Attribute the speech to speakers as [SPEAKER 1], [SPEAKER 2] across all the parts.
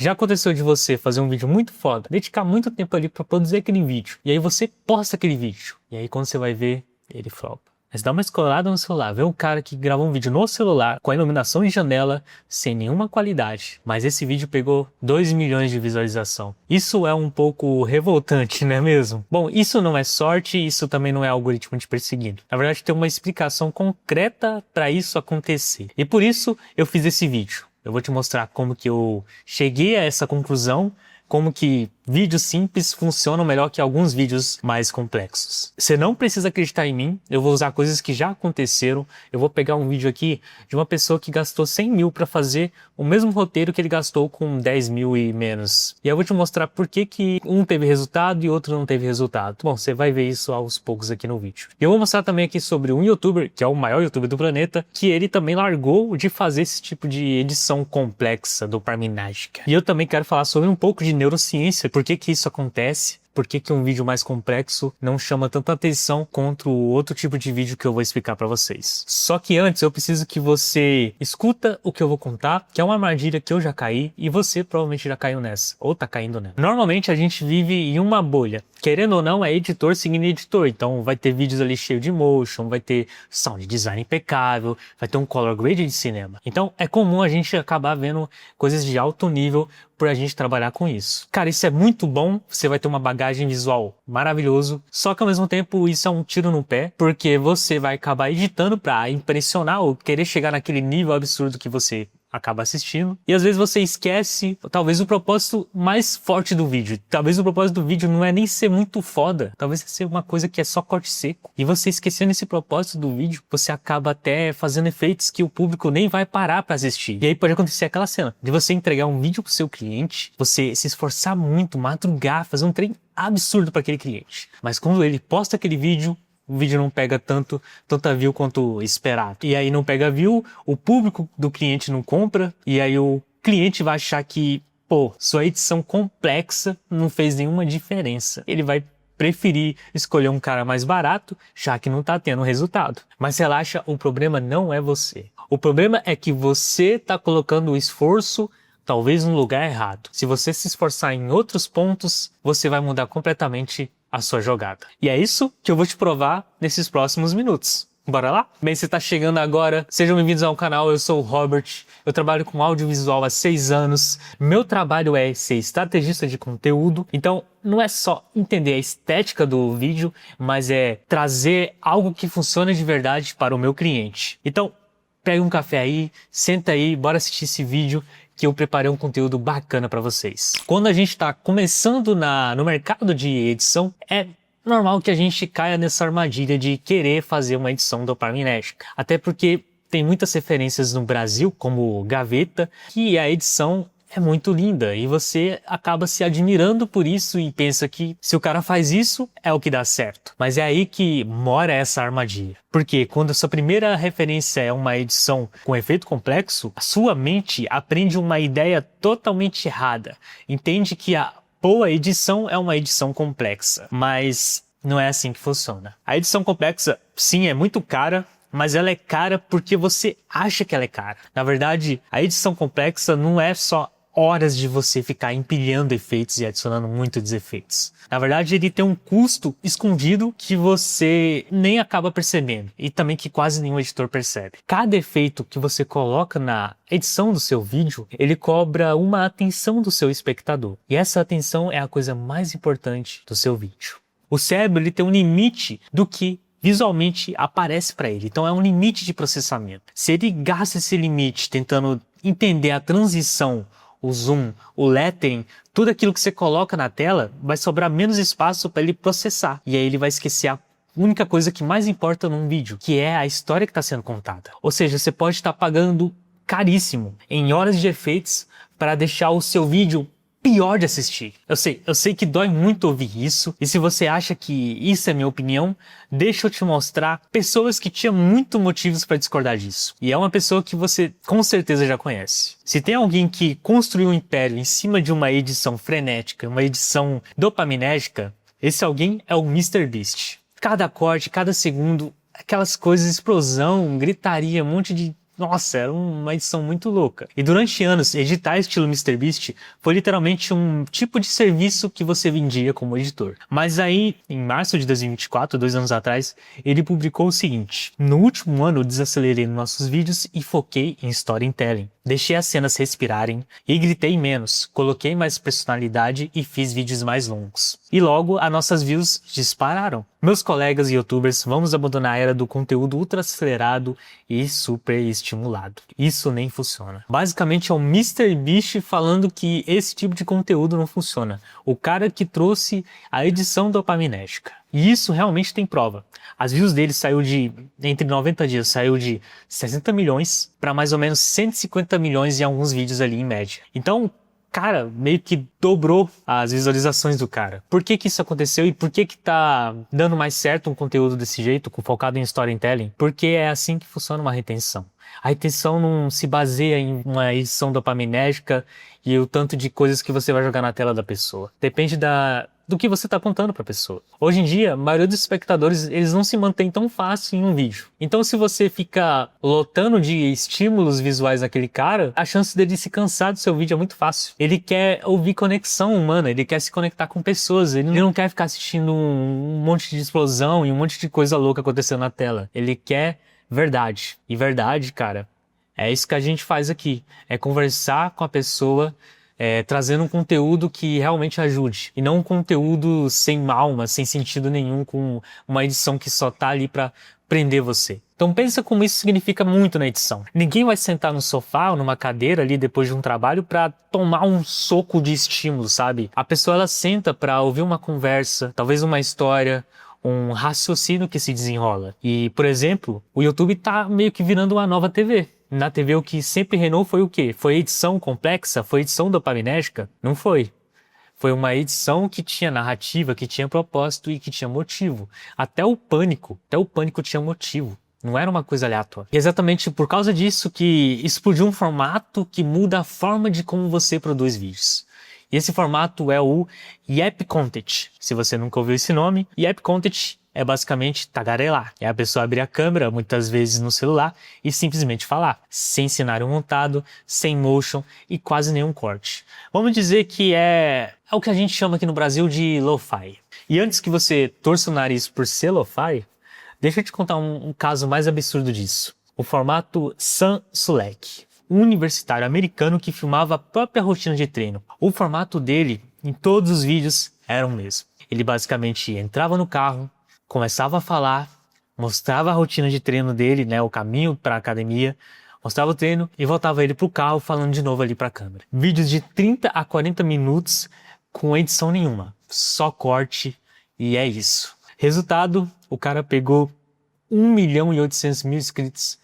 [SPEAKER 1] Já aconteceu de você fazer um vídeo muito foda, dedicar muito tempo ali pra produzir aquele vídeo, e aí você posta aquele vídeo, e aí quando você vai ver, ele flopa. Mas dá uma escolada no celular, vê um cara que gravou um vídeo no celular, com a iluminação em janela, sem nenhuma qualidade. Mas esse vídeo pegou 2 milhões de visualização. Isso é um pouco revoltante, não é mesmo? Bom, isso não é sorte, isso também não é algoritmo te perseguindo. Na verdade, tem uma explicação concreta para isso acontecer. E por isso eu fiz esse vídeo. Eu vou te mostrar como que eu cheguei a essa conclusão, como que vídeos simples funcionam melhor que alguns vídeos mais complexos. Você não precisa acreditar em mim, eu vou usar coisas que já aconteceram. Eu vou pegar um vídeo aqui de uma pessoa que gastou 100 mil para fazer o mesmo roteiro que ele gastou com 10 mil e menos. E eu vou te mostrar por que que um teve resultado e outro não teve resultado. Bom, você vai ver isso aos poucos aqui no vídeo. E eu vou mostrar também aqui sobre um youtuber, que é o maior youtuber do planeta, que ele também largou de fazer esse tipo de edição complexa do Parminágica. E eu também quero falar sobre um pouco de neurociência, por que que isso acontece, por que que um vídeo mais complexo não chama tanta atenção contra o outro tipo de vídeo que eu vou explicar para vocês. Só que antes eu preciso que você escuta o que eu vou contar, que é uma armadilha que eu já caí e você provavelmente já caiu nessa, ou tá caindo nela. Normalmente a gente vive em uma bolha. Querendo ou não, é editor seguindo editor, então vai ter vídeos ali cheio de motion, vai ter sound design impecável, vai ter um color grade de cinema. Então é comum a gente acabar vendo coisas de alto nível por a gente trabalhar com isso. Cara, isso é muito bom, você vai ter uma bagagem visual maravilhoso, só que ao mesmo tempo isso é um tiro no pé, porque você vai acabar editando pra impressionar ou querer chegar naquele nível absurdo que você acaba assistindo, e às vezes você esquece talvez o propósito mais forte do vídeo. Talvez o propósito do vídeo não é nem ser muito foda, talvez ser uma coisa que é só corte seco, e você esquecendo esse propósito do vídeo, você acaba até fazendo efeitos que o público nem vai parar pra assistir. E aí pode acontecer aquela cena de você entregar um vídeo pro seu cliente, você se esforçar muito, madrugar, fazer um trem absurdo para aquele cliente, mas quando ele posta aquele vídeo, o vídeo não pega tanta view quanto esperado. E aí não pega view, o público do cliente não compra, e aí o cliente vai achar que, pô, sua edição complexa não fez nenhuma diferença. Ele vai preferir escolher um cara mais barato, já que não tá tendo resultado. Mas relaxa, o problema não é você. O problema é que você tá colocando o esforço talvez no lugar errado. Se você se esforçar em outros pontos, você vai mudar completamente a sua jogada. E é isso que eu vou te provar nesses próximos minutos. Bora lá? Bem, você está chegando agora, sejam bem-vindos ao canal, eu sou o Robert, eu trabalho com audiovisual há 6 anos, meu trabalho é ser estrategista de conteúdo, então não é só entender a estética do vídeo, mas é trazer algo que funcione de verdade para o meu cliente. Então, pega um café aí, senta aí, bora assistir esse vídeo, que eu preparei um conteúdo bacana para vocês. Quando a gente está começando no mercado de edição, é normal que a gente caia nessa armadilha de querer fazer uma edição do Parminágica. Até porque tem muitas referências no Brasil, como Gaveta, que a edição é muito linda e você acaba se admirando por isso e pensa que se o cara faz isso, é o que dá certo. Mas é aí que mora essa armadilha. Porque quando a sua primeira referência é uma edição com efeito complexo, a sua mente aprende uma ideia totalmente errada. Entende que a boa edição é uma edição complexa, mas não é assim que funciona. A edição complexa, sim, é muito cara, mas ela é cara porque você acha que ela é cara. Na verdade, a edição complexa não é só horas de você ficar empilhando efeitos e adicionando muitos efeitos. Na verdade, ele tem um custo escondido que você nem acaba percebendo e também que quase nenhum editor percebe. Cada efeito que você coloca na edição do seu vídeo, ele cobra uma atenção do seu espectador. E essa atenção é a coisa mais importante do seu vídeo. O cérebro ele tem um limite do que visualmente aparece para ele. Então é um limite de processamento. Se ele gasta esse limite tentando entender a transição, o zoom, o lettering, tudo aquilo que você coloca na tela, vai sobrar menos espaço para ele processar. E aí ele vai esquecer a única coisa que mais importa num vídeo, que é a história que está sendo contada. Ou seja, você pode estar pagando caríssimo em horas de efeitos para deixar o seu vídeo pior de assistir. Eu sei que dói muito ouvir isso, e se você acha que isso é minha opinião, deixa eu te mostrar pessoas que tinham muito motivos para discordar disso. E é uma pessoa que você com certeza já conhece. Se tem alguém que construiu um império em cima de uma edição frenética, uma edição dopaminérgica, esse alguém é o MrBeast. Cada corte, cada segundo, aquelas coisas, explosão, gritaria, um monte de Nossa, era uma edição muito louca. E durante anos, editar estilo MrBeast foi literalmente um tipo de serviço que você vendia como editor. Mas aí, em março de 2024, 2 anos atrás, ele publicou o seguinte: no último ano, desacelerei nossos vídeos e foquei em storytelling. Deixei as cenas respirarem e gritei menos, coloquei mais personalidade e fiz vídeos mais longos. E logo, as nossas views dispararam. Meus colegas youtubers, vamos abandonar a era do conteúdo ultra acelerado e super estimulado. Isso nem funciona. Basicamente é o MrBeast falando que esse tipo de conteúdo não funciona. O cara que trouxe a edição dopaminérgica. E isso realmente tem prova. As views dele entre 90 dias, saiu de 60 milhões para mais ou menos 150 milhões em alguns vídeos ali em média. Então, cara, meio que dobrou as visualizações do cara. Por que que isso aconteceu e por que que tá dando mais certo um conteúdo desse jeito, focado em storytelling? Porque é assim que funciona uma retenção. A retenção não se baseia em uma edição dopaminérgica e o tanto de coisas que você vai jogar na tela da pessoa. Depende do que você está contando para a pessoa. Hoje em dia, a maioria dos espectadores, eles não se mantêm tão fácil em um vídeo. Então, se você fica lotando de estímulos visuais naquele cara, a chance dele se cansar do seu vídeo é muito fácil. Ele quer ouvir conexão humana, ele quer se conectar com pessoas, ele não quer ficar assistindo um monte de explosão e um monte de coisa louca acontecendo na tela. Ele quer verdade. E verdade, cara, é isso que a gente faz aqui. É conversar com a pessoa, trazendo um conteúdo que realmente ajude. E não um conteúdo sem alma, sem sentido nenhum, com uma edição que só tá ali pra prender você. Então pensa como isso significa muito na edição. Ninguém vai sentar no sofá ou numa cadeira ali depois de um trabalho pra tomar um soco de estímulo, sabe? A pessoa, ela senta pra ouvir uma conversa, talvez uma história, um raciocínio que se desenrola. E, por exemplo, o YouTube tá meio que virando uma nova TV. Na TV o que sempre reinou foi o quê? Foi edição complexa? Foi edição dopaminérgica? Não foi. Foi uma edição que tinha narrativa, que tinha propósito e que tinha motivo. Até o pânico tinha motivo. Não era uma coisa aleatória. E exatamente por causa disso que explodiu um formato que muda a forma de como você produz vídeos. E esse formato é o Yap Content. Se você nunca ouviu esse nome, Yap Content é basicamente tagarelar. É a pessoa abrir a câmera, muitas vezes no celular, e simplesmente falar. Sem cenário montado, sem motion e quase nenhum corte. Vamos dizer que é o que a gente chama aqui no Brasil de lo-fi. E antes que você torça o nariz por ser lo-fi, deixa eu te contar um caso mais absurdo disso. O formato Sam Sulek, um universitário americano que filmava a própria rotina de treino. O formato dele, em todos os vídeos, era o mesmo. Ele basicamente entrava no carro, começava a falar, mostrava a rotina de treino dele, né, o caminho para a academia, mostrava o treino e voltava ele pro carro falando de novo ali para a câmera. Vídeos de 30 a 40 minutos com edição nenhuma, só corte e é isso. Resultado, o cara pegou 1.800.000 inscritos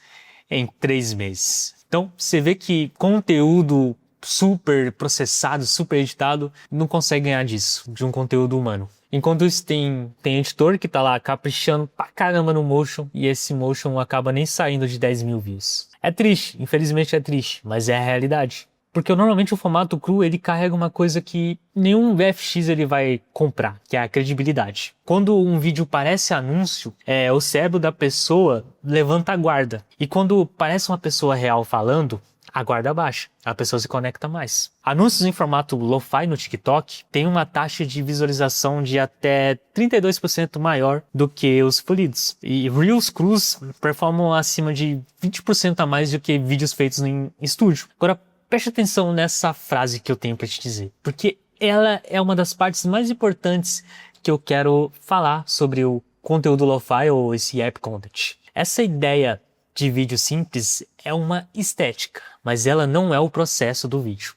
[SPEAKER 1] em 3 meses. Então, você vê que conteúdo super processado, super editado, não consegue ganhar disso, de um conteúdo humano. Enquanto isso tem editor que tá lá caprichando pra caramba no motion, e esse motion acaba nem saindo de 10 mil views. É triste, infelizmente é triste, mas é a realidade. Porque normalmente o formato cru, ele carrega uma coisa que nenhum VFX ele vai comprar, que é a credibilidade. Quando um vídeo parece anúncio, o cérebro da pessoa levanta a guarda. E quando parece uma pessoa real falando, a guarda baixa, a pessoa se conecta mais. Anúncios em formato lo-fi no TikTok têm uma taxa de visualização de até 32% maior do que os polidos. E Reels crus performam acima de 20% a mais do que vídeos feitos em estúdio. Agora, preste atenção nessa frase que eu tenho para te dizer, porque ela é uma das partes mais importantes que eu quero falar sobre o conteúdo lo-fi ou esse app content. Essa ideia de vídeo simples é uma estética, mas ela não é o processo do vídeo.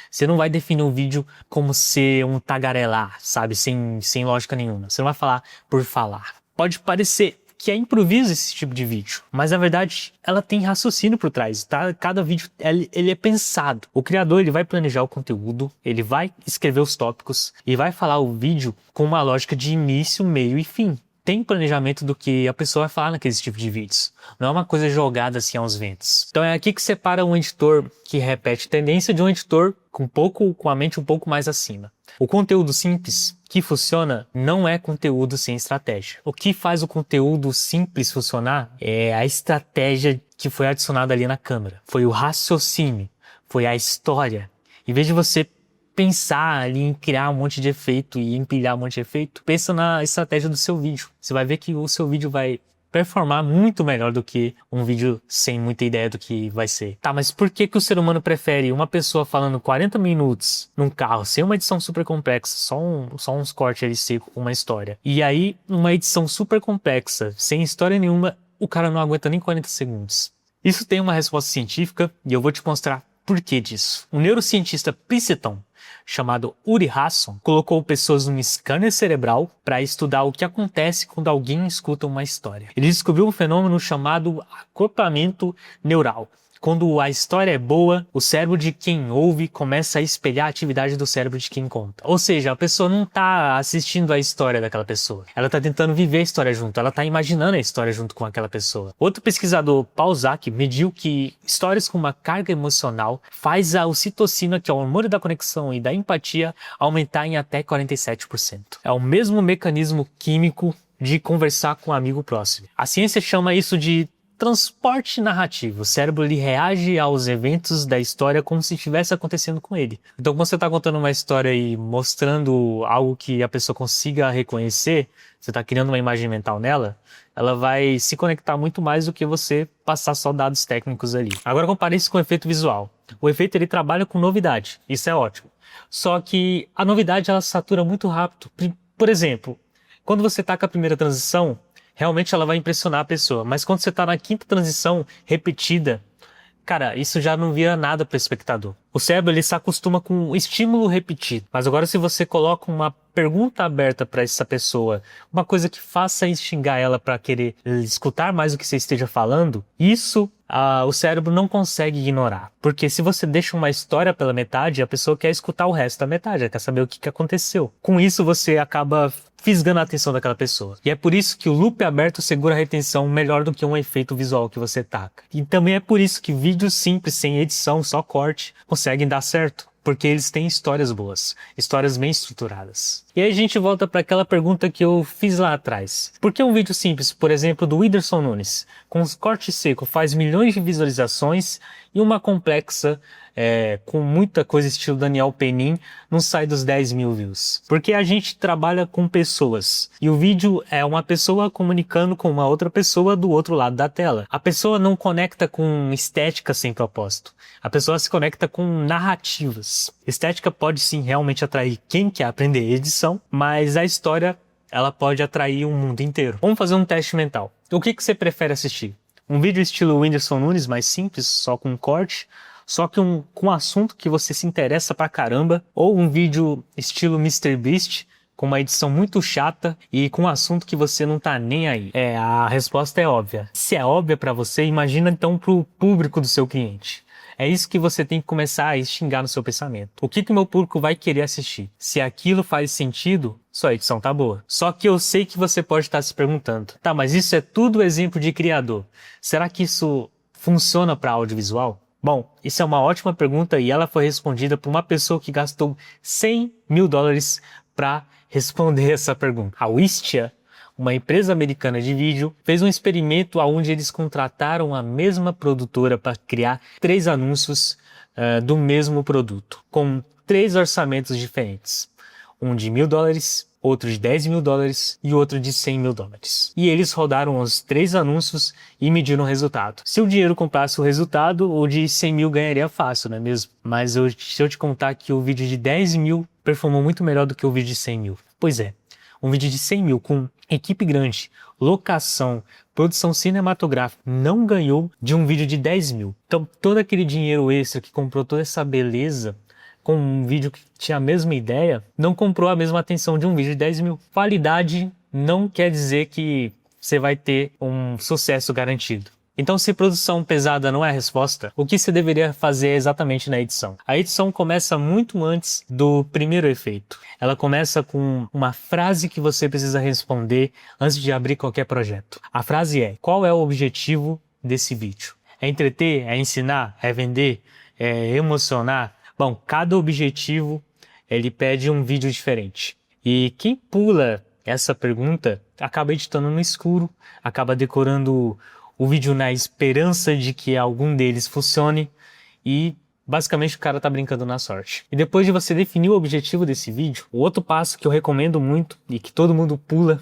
[SPEAKER 1] Você não vai definir o vídeo como ser um tagarelar, sabe, sem lógica nenhuma. Você não vai falar por falar. Pode parecer que é improviso esse tipo de vídeo, mas na verdade ela tem raciocínio por trás, tá? Cada vídeo ele é pensado. O criador, ele vai planejar o conteúdo, ele vai escrever os tópicos e vai falar o vídeo com uma lógica de início, meio e fim. Tem planejamento do que a pessoa vai falar naquele tipo de vídeos. Não é uma coisa jogada assim aos ventos. Então é aqui que separa um editor que repete tendência de um editor com a mente um pouco mais acima. O conteúdo simples que funciona não é conteúdo sem estratégia. O que faz o conteúdo simples funcionar é a estratégia que foi adicionado ali na câmera. Foi o raciocínio, foi a história. Em vez de você pensar ali em criar um monte de efeito e empilhar um monte de efeito, pensa na estratégia do seu vídeo. Você vai ver que o seu vídeo vai performar muito melhor do que um vídeo sem muita ideia do que vai ser. Tá, mas por que que o ser humano prefere uma pessoa falando 40 minutos num carro, sem uma edição super complexa, só uns cortes ali seco com uma história, e aí uma edição super complexa, sem história nenhuma, o cara não aguenta nem 40 segundos? Isso tem uma resposta científica e eu vou te mostrar por que disso. Um neurocientista Princeton chamado Uri Hasson colocou pessoas num scanner cerebral para estudar o que acontece quando alguém escuta uma história. Ele descobriu um fenômeno chamado acoplamento neural. Quando a história é boa, o cérebro de quem ouve começa a espelhar a atividade do cérebro de quem conta. Ou seja, a pessoa não está assistindo a história daquela pessoa. Ela está tentando viver a história junto, ela está imaginando a história junto com aquela pessoa. Outro pesquisador, Paul Zak, mediu que histórias com uma carga emocional faz a ocitocina, que é o hormônio da conexão e da empatia, aumentar em até 47%. É o mesmo mecanismo químico de conversar com um amigo próximo. A ciência chama isso de transporte narrativo. O cérebro ele reage aos eventos da história como se estivesse acontecendo com ele. Então, quando você está contando uma história e mostrando algo que a pessoa consiga reconhecer, você está criando uma imagem mental nela, ela vai se conectar muito mais do que você passar só dados técnicos ali. Agora, compare isso com o efeito visual. O efeito ele trabalha com novidade. Isso é ótimo. Só que a novidade ela satura muito rápido. Por exemplo, quando você está com a primeira transição, realmente ela vai impressionar a pessoa. Mas quando você está na quinta transição repetida, cara, isso já não vira nada para o espectador. O cérebro ele se acostuma com o estímulo repetido. Mas agora se você coloca uma pergunta aberta para essa pessoa, uma coisa que faça instigar ela para querer escutar mais o que você esteja falando, isso o cérebro não consegue ignorar. Porque se você deixa uma história pela metade, a pessoa quer escutar o resto da metade, ela quer saber o que aconteceu. Com isso você acaba fisgando a atenção daquela pessoa. E é por isso que o loop aberto segura a retenção melhor do que um efeito visual que você taca. E também é por isso que vídeos simples, sem edição, só corte, conseguem dar certo. Porque eles têm histórias boas, histórias bem estruturadas. E aí a gente volta para aquela pergunta que eu fiz lá atrás. Por que um vídeo simples, por exemplo, do Whindersson Nunes, com corte seco, faz milhões de visualizações e uma complexa, com muita coisa estilo Daniel Penin, não sai dos 10 mil views? Porque a gente trabalha com pessoas. E o vídeo é uma pessoa comunicando com uma outra pessoa do outro lado da tela. A pessoa não conecta com estética sem propósito. A pessoa se conecta com narrativas. Estética pode sim realmente atrair quem quer aprender edição, mas a história ela pode atrair o mundo inteiro. Vamos fazer um teste mental. O que você prefere assistir? Um vídeo estilo Whindersson Nunes, mais simples, só com corte, só que com um assunto que você se interessa pra caramba, ou um vídeo estilo MrBeast, com uma edição muito chata e com um assunto que você não tá nem aí? A resposta é óbvia. Se é óbvia pra você, imagina então pro público do seu cliente. É isso que você tem que começar a extinguir no seu pensamento. O que o meu público vai querer assistir? Se aquilo faz sentido, sua edição tá boa. Só que eu sei que você pode estar se perguntando, tá, mas isso é tudo exemplo de criador. Será que isso funciona para audiovisual? Bom, isso é uma ótima pergunta e ela foi respondida por uma pessoa que gastou $100 mil para responder essa pergunta. A Wistia, uma empresa americana de vídeo, fez um experimento onde eles contrataram a mesma produtora para criar 3 anúncios do mesmo produto, com 3 orçamentos diferentes. Um de $1.000, outro de $10 mil e outro de $100 mil. E eles rodaram os 3 anúncios e mediram o resultado. Se o dinheiro comprasse o resultado, o de 100 mil ganharia fácil, não é mesmo? Mas se eu te contar que o vídeo de 10 mil performou muito melhor do que o vídeo de 100 mil. Pois é, um vídeo de 100 mil com equipe grande, locação, produção cinematográfica, não ganhou de um vídeo de 10 mil. Então todo aquele dinheiro extra que comprou toda essa beleza com um vídeo que tinha a mesma ideia, não comprou a mesma atenção de um vídeo de 10 mil. Qualidade não quer dizer que você vai ter um sucesso garantido. Então, se produção pesada não é a resposta, o que você deveria fazer exatamente na edição? A edição começa muito antes do primeiro efeito. Ela começa com uma frase que você precisa responder antes de abrir qualquer projeto. A frase é: qual é o objetivo desse vídeo? É entreter? É ensinar? É vender? É emocionar? Bom, cada objetivo ele pede um vídeo diferente. E quem pula essa pergunta acaba editando no escuro, acaba decorando o vídeo na esperança de que algum deles funcione e basicamente o cara tá brincando na sorte. E depois de você definir o objetivo desse vídeo, o outro passo que eu recomendo muito e que todo mundo pula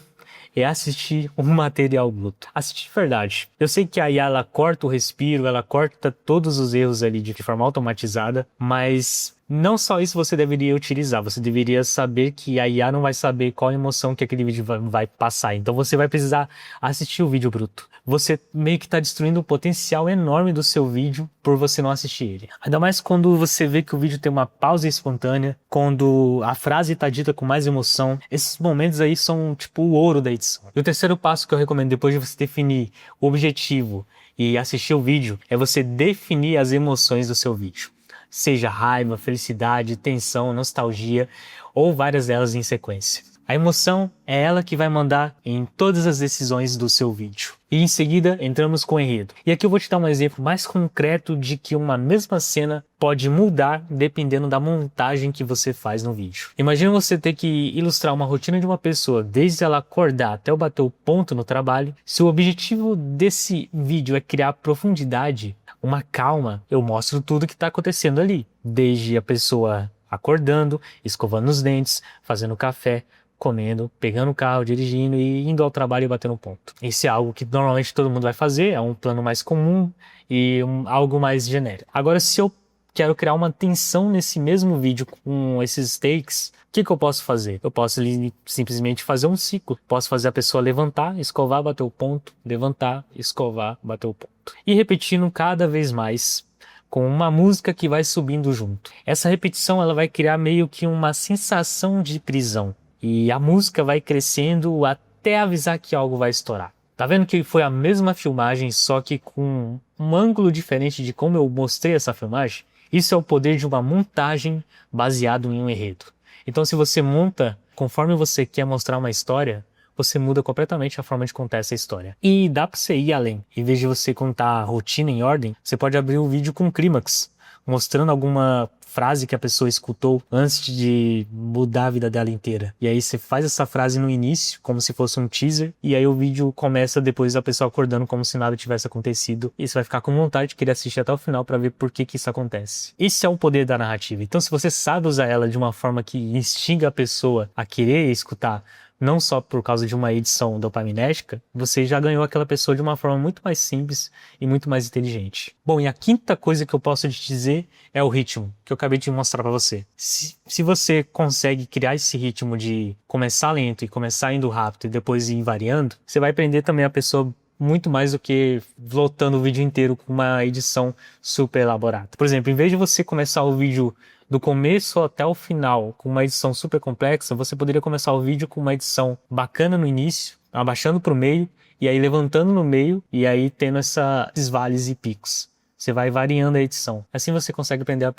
[SPEAKER 1] é assistir um material bruto. Assistir de verdade. Eu sei que a IA ela corta o respiro, ela corta todos os erros ali de forma automatizada, mas não só isso você deveria utilizar, você deveria saber que a IA não vai saber qual emoção que aquele vídeo vai passar, então você vai precisar assistir o vídeo bruto. Você meio que está destruindo o potencial enorme do seu vídeo por você não assistir ele. Ainda mais quando você vê que o vídeo tem uma pausa espontânea, quando a frase está dita com mais emoção. Esses momentos aí são tipo o ouro da edição. E o terceiro passo que eu recomendo depois de você definir o objetivo e assistir o vídeo é você definir as emoções do seu vídeo. Seja raiva, felicidade, tensão, nostalgia ou várias delas em sequência. A emoção é ela que vai mandar em todas as decisões do seu vídeo. E em seguida entramos com o enredo. E aqui eu vou te dar um exemplo mais concreto de que uma mesma cena pode mudar dependendo da montagem que você faz no vídeo. Imagina você ter que ilustrar uma rotina de uma pessoa desde ela acordar até eu bater o ponto no trabalho. Se o objetivo desse vídeo é criar profundidade, uma calma, eu mostro tudo que está acontecendo ali. Desde a pessoa acordando, escovando os dentes, fazendo café, comendo, pegando o carro, dirigindo e indo ao trabalho e batendo ponto. Isso é algo que normalmente todo mundo vai fazer, é um plano mais comum e algo mais genérico. Agora, se eu quero criar uma tensão nesse mesmo vídeo com esses takes, o que eu posso fazer? Eu posso simplesmente fazer um ciclo. Posso fazer a pessoa levantar, escovar, bater o ponto, levantar, escovar, bater o ponto. E repetindo cada vez mais com uma música que vai subindo junto. Essa repetição ela vai criar meio que uma sensação de prisão. E a música vai crescendo até avisar que algo vai estourar. Tá vendo que foi a mesma filmagem, só que com um ângulo diferente de como eu mostrei essa filmagem? Isso é o poder de uma montagem baseado em um enredo. Então se você monta conforme você quer mostrar uma história, você muda completamente a forma de contar essa história. E dá pra você ir além. Em vez de você contar a rotina em ordem, você pode abrir um vídeo com clímax, mostrando alguma frase que a pessoa escutou antes de mudar a vida dela inteira. E aí você faz essa frase no início, como se fosse um teaser, e aí o vídeo começa depois da pessoa acordando como se nada tivesse acontecido. E você vai ficar com vontade de querer assistir até o final para ver por que isso acontece. Esse é o poder da narrativa. Então se você sabe usar ela de uma forma que instiga a pessoa a querer escutar, não só por causa de uma edição dopaminética, você já ganhou aquela pessoa de uma forma muito mais simples e muito mais inteligente. Bom, e a quinta coisa que eu posso te dizer é o ritmo, que eu acabei de mostrar para você. Se você consegue criar esse ritmo de começar lento e começar indo rápido e depois ir variando, você vai prender também a pessoa muito mais do que lotando o vídeo inteiro com uma edição super elaborada. Por exemplo, em vez de você começar o vídeo do começo até o final com uma edição super complexa, você poderia começar o vídeo com uma edição bacana no início, abaixando para o meio e aí levantando no meio e aí tendo esses vales e picos. Você vai variando a edição. Assim você consegue prender a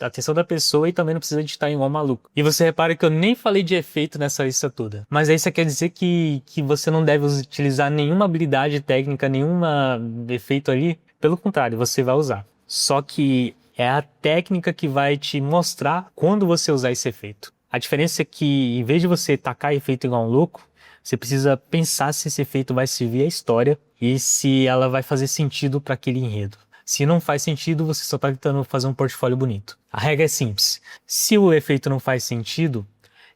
[SPEAKER 1] atenção da pessoa e também não precisa editar igual maluco. E você repara que eu nem falei de efeito nessa lista toda. Mas aí isso quer dizer que você não deve utilizar nenhuma habilidade técnica, nenhum efeito ali. Pelo contrário, você vai usar. Só que é a técnica que vai te mostrar quando você usar esse efeito. A diferença é que, em vez de você tacar efeito igual um louco, você precisa pensar se esse efeito vai servir à história e se ela vai fazer sentido para aquele enredo. Se não faz sentido, você só está tentando fazer um portfólio bonito. A regra é simples. Se o efeito não faz sentido,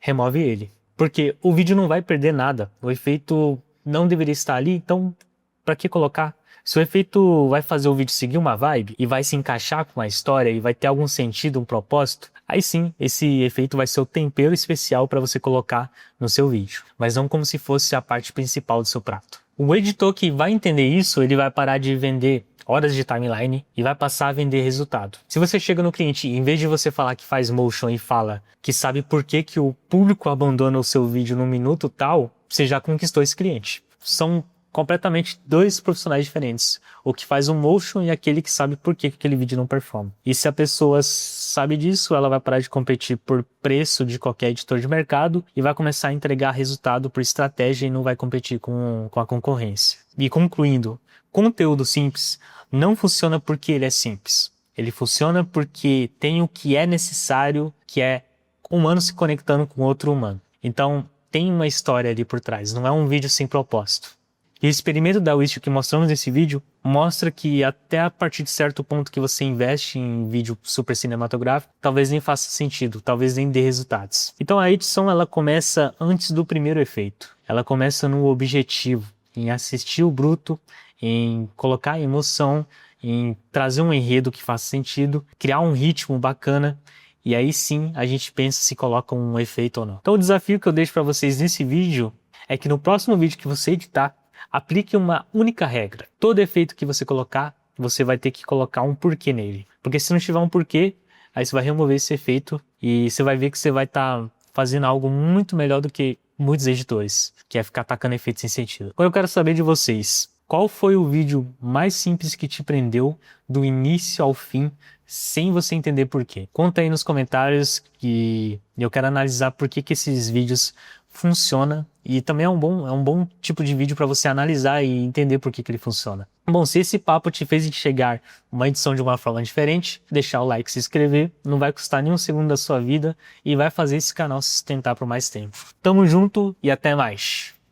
[SPEAKER 1] remove ele. Porque o vídeo não vai perder nada. O efeito não deveria estar ali, então para que colocar? Se o efeito vai fazer o vídeo seguir uma vibe e vai se encaixar com a história e vai ter algum sentido, um propósito, aí sim, esse efeito vai ser o tempero especial para você colocar no seu vídeo, mas não como se fosse a parte principal do seu prato. O editor que vai entender isso, ele vai parar de vender horas de timeline e vai passar a vender resultado. Se você chega no cliente e em vez de você falar que faz motion e fala que sabe por que o público abandona o seu vídeo no minuto tal, você já conquistou esse cliente. São completamente dois profissionais diferentes. O que faz o motion e aquele que sabe por que aquele vídeo não performa. E se a pessoa sabe disso, ela vai parar de competir por preço de qualquer editor de mercado e vai começar a entregar resultado por estratégia e não vai competir com a concorrência. E concluindo, conteúdo simples não funciona porque ele é simples. Ele funciona porque tem o que é necessário, que é um humano se conectando com outro humano. Então, tem uma história ali por trás. Não é um vídeo sem propósito. E o experimento da Wistia que mostramos nesse vídeo mostra que até a partir de certo ponto que você investe em vídeo super cinematográfico, talvez nem faça sentido, talvez nem dê resultados. Então a edição ela começa antes do primeiro efeito. Ela começa no objetivo, em assistir o bruto, em colocar emoção, em trazer um enredo que faça sentido, criar um ritmo bacana. E aí sim a gente pensa se coloca um efeito ou não. Então o desafio que eu deixo para vocês nesse vídeo é que no próximo vídeo que você editar, aplique uma única regra. Todo efeito que você colocar, você vai ter que colocar um porquê nele. Porque se não tiver um porquê, aí você vai remover esse efeito e você vai ver que você vai estar fazendo algo muito melhor do que muitos editores, que é ficar atacando efeitos sem sentido. Agora eu quero saber de vocês, qual foi o vídeo mais simples que te prendeu do início ao fim, sem você entender porquê? Conta aí nos comentários que eu quero analisar por que esses vídeos funcionam e também é um bom tipo de vídeo para você analisar e entender por que ele funciona. Bom, se esse papo te fez enxergar uma edição de uma forma diferente, deixar o like, se inscrever, não vai custar nem um segundo da sua vida e vai fazer esse canal se sustentar por mais tempo. Tamo junto e até mais!